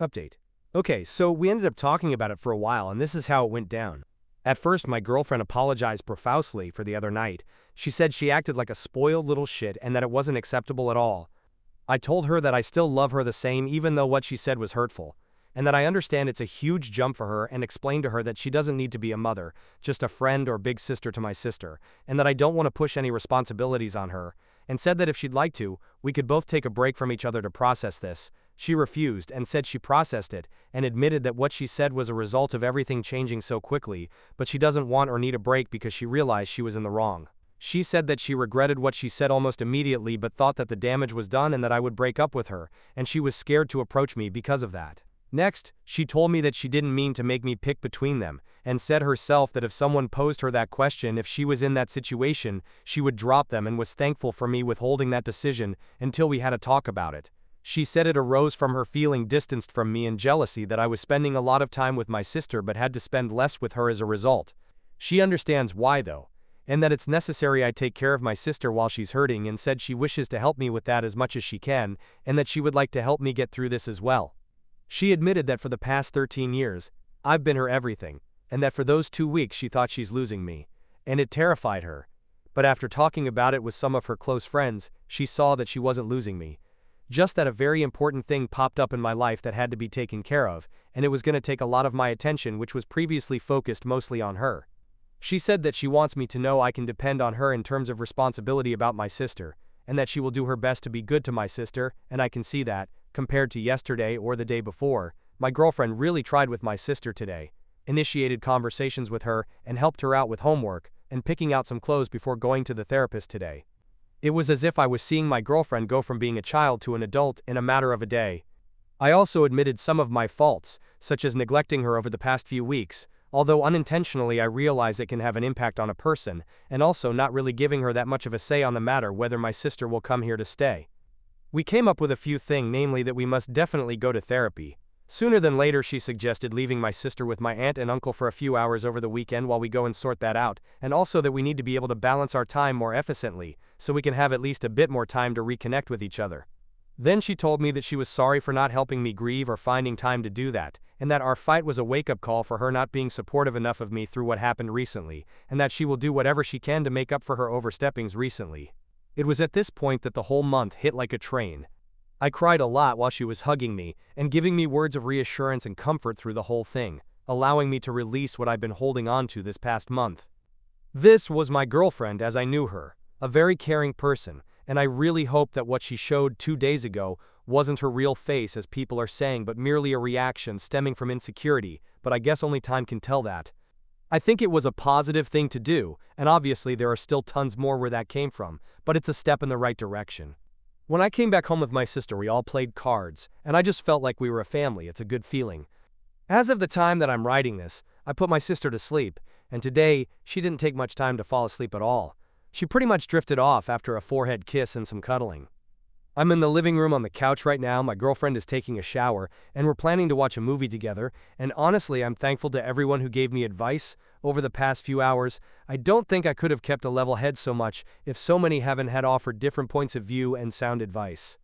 Update. Okay, so we ended up talking about it for a while, and this is how it went down. At first, my girlfriend apologized profusely for the other night. She said she acted like a spoiled little shit and that it wasn't acceptable at all. I told her that I still love her the same even though what she said was hurtful, and that I understand it's a huge jump for her, and explained to her that she doesn't need to be a mother, just a friend or big sister to my sister, and that I don't want to push any responsibilities on her, and said that if she'd like to, we could both take a break from each other to process this. She refused and said she processed it, and admitted that what she said was a result of everything changing so quickly, but she doesn't want or need a break because she realized she was in the wrong. She said that she regretted what she said almost immediately but thought that the damage was done and that I would break up with her, and she was scared to approach me because of that. Next, she told me that she didn't mean to make me pick between them, and said herself that if someone posed her that question if she was in that situation, she would drop them, and was thankful for me withholding that decision until we had a talk about it. She said it arose from her feeling distanced from me and jealousy that I was spending a lot of time with my sister but had to spend less with her as a result. She understands why though, and that it's necessary I take care of my sister while she's hurting, and said she wishes to help me with that as much as she can, and that she would like to help me get through this as well. She admitted that for the past 13 years, I've been her everything, and that for those 2 weeks she thought she's losing me, and it terrified her. But after talking about it with some of her close friends, she saw that she wasn't losing me. Just that a very important thing popped up in my life that had to be taken care of, and it was going to take a lot of my attention, which was previously focused mostly on her. She said that she wants me to know I can depend on her in terms of responsibility about my sister, and that she will do her best to be good to my sister, and I can see that, compared to yesterday or the day before, my girlfriend really tried with my sister today, initiated conversations with her, and helped her out with homework, and picking out some clothes before going to the therapist today. It was as if I was seeing my girlfriend go from being a child to an adult in a matter of a day. I also admitted some of my faults, such as neglecting her over the past few weeks, although unintentionally I realize it can have an impact on a person, and also not really giving her that much of a say on the matter whether my sister will come here to stay. We came up with a few things, namely that we must definitely go to therapy. Sooner than later she suggested leaving my sister with my aunt and uncle for a few hours over the weekend while we go and sort that out, and also that we need to be able to balance our time more efficiently, so we can have at least a bit more time to reconnect with each other. Then she told me that she was sorry for not helping me grieve or finding time to do that, and that our fight was a wake-up call for her not being supportive enough of me through what happened recently, and that she will do whatever she can to make up for her oversteppings recently. It was at this point that the whole month hit like a train. I cried a lot while she was hugging me and giving me words of reassurance and comfort through the whole thing, allowing me to release what I've been holding on to this past month. This was my girlfriend as I knew her, a very caring person, and I really hope that what she showed 2 days ago wasn't her real face as people are saying, but merely a reaction stemming from insecurity, but I guess only time can tell that. I think it was a positive thing to do, and obviously there are still tons more where that came from, but it's a step in the right direction. When I came back home with my sister, we all played cards, and I just felt like we were a family. It's a good feeling. As of the time that I'm writing this, I put my sister to sleep, and today, she didn't take much time to fall asleep at all. She pretty much drifted off after a forehead kiss and some cuddling. I'm in the living room on the couch right now, my girlfriend is taking a shower, and we're planning to watch a movie together, and honestly I'm thankful to everyone who gave me advice over the past few hours. I don't think I could have kept a level head so much if so many haven't had offered different points of view and sound advice.